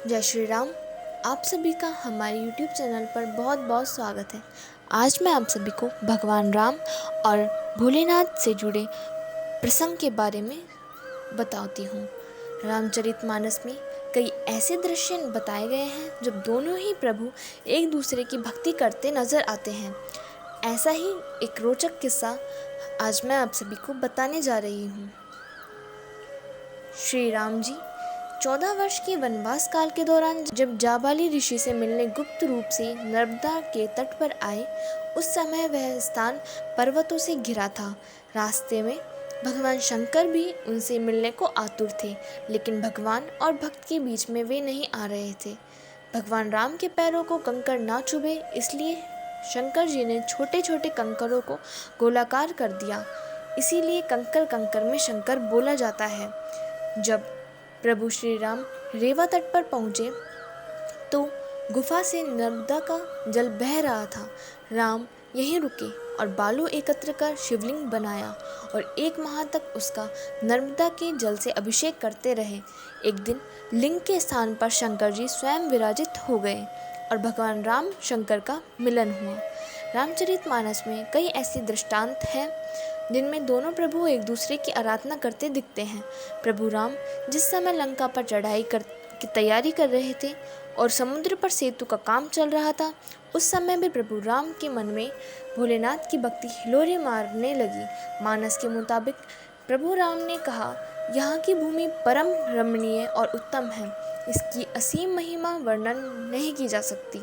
जय श्री राम। आप सभी का हमारे YouTube चैनल पर बहुत बहुत स्वागत है। आज मैं आप सभी को भगवान राम और भोलेनाथ से जुड़े प्रसंग के बारे में बताती हूँ। रामचरितमानस में कई ऐसे दृश्य बताए गए हैं जब दोनों ही प्रभु एक दूसरे की भक्ति करते नजर आते हैं। ऐसा ही एक रोचक किस्सा आज मैं आप सभी को बताने जा रही हूँ। श्री राम जी 14 वर्ष के वनवास काल के दौरान जब जाबाली ऋषि से मिलने गुप्त रूप से नर्मदा के तट पर आए, उस समय वह स्थान पर्वतों से घिरा था। रास्ते में भगवान शंकर भी उनसे मिलने को आतुर थे, लेकिन भगवान और भक्त के बीच में वे नहीं आ रहे थे। भगवान राम के पैरों को कंकड़ ना चुभे, इसलिए शंकर जी ने छोटे छोटे कंकरों को गोलाकार कर दिया। इसीलिए कंकर कंकर में शंकर बोला जाता है। जब प्रभु श्री राम रेवा तट पर पहुँचे तो गुफा से नर्मदा का जल बह रहा था। राम यहीं रुके और बालू एकत्र कर शिवलिंग बनाया और 1 माह तक उसका नर्मदा के जल से अभिषेक करते रहे। एक दिन लिंग के स्थान पर शंकर जी स्वयं विराजित हो गए और भगवान राम शंकर का मिलन हुआ। रामचरितमानस में कई ऐसे दृष्टांत हैं जिनमें दोनों प्रभु एक दूसरे की आराधना करते दिखते हैं। प्रभु राम जिस समय लंका पर चढ़ाई की तैयारी कर रहे थे और समुद्र पर सेतु का काम चल रहा था, उस समय भी प्रभु राम के मन में भोलेनाथ की भक्ति हिलोरे मारने लगी। मानस के मुताबिक प्रभु राम ने कहा, यहाँ की भूमि परम रमणीय और उत्तम है, इसकी असीम महिमा वर्णन नहीं की जा सकती।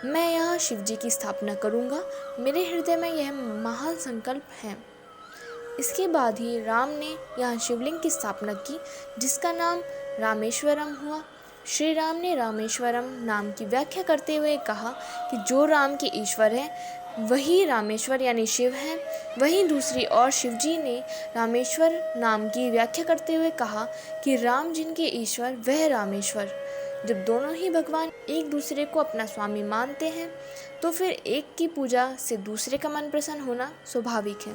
मैं यहाँ शिव जी की स्थापना करूँगा, मेरे हृदय में यह महान संकल्प है। इसके बाद ही राम ने यहाँ शिवलिंग की स्थापना की, जिसका नाम रामेश्वरम हुआ। श्री राम ने रामेश्वरम नाम की व्याख्या करते हुए कहा कि जो राम के ईश्वर है वही रामेश्वर यानी शिव है। वहीं दूसरी ओर शिव जी ने रामेश्वर नाम की व्याख्या करते हुए कहा कि राम जिनके ईश्वर वह रामेश्वर। जब दोनों ही भगवान एक दूसरे को अपना स्वामी मानते हैं तो फिर एक की पूजा से दूसरे का मन प्रसन्न होना स्वाभाविक है।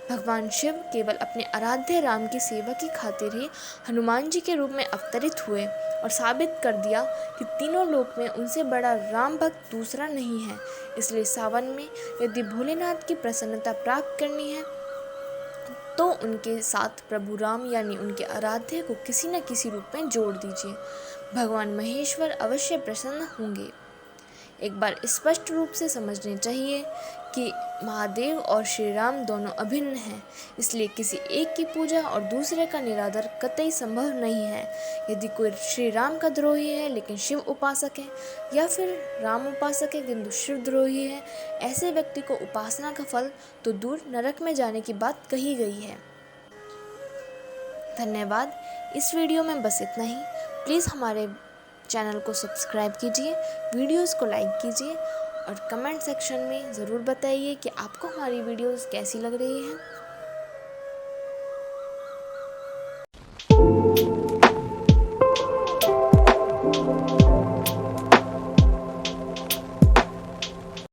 भगवान शिव केवल अपने आराध्य राम की सेवा की खातिर ही हनुमान जी के रूप में अवतरित हुए और साबित कर दिया कि तीनों लोक में उनसे बड़ा राम भक्त दूसरा नहीं है। इसलिए सावन में यदि भोलेनाथ की प्रसन्नता प्राप्त करनी है तो उनके साथ प्रभु राम यानी उनके आराध्य को किसी न किसी रूप में जोड़ दीजिए। भगवान महेश्वर अवश्य प्रसन्न होंगे। एक बार स्पष्ट रूप से समझने चाहिए कि महादेव और श्री राम दोनों अभिन्न हैं, इसलिए किसी एक की पूजा और दूसरे का निरादर कतई संभव नहीं है। यदि कोई श्री राम का द्रोही है लेकिन शिव उपासक है, या फिर राम उपासक है किंतु शिव द्रोही है, ऐसे व्यक्ति को उपासना का फल तो दूर नरक में जाने की बात कही गई है। धन्यवाद। इस वीडियो में बस इतना ही। प्लीज़ हमारे चैनल को सब्सक्राइब कीजिए, वीडियोस को लाइक कीजिए और कमेंट सेक्शन में ज़रूर बताइए कि आपको हमारी वीडियोस कैसी लग रही हैं।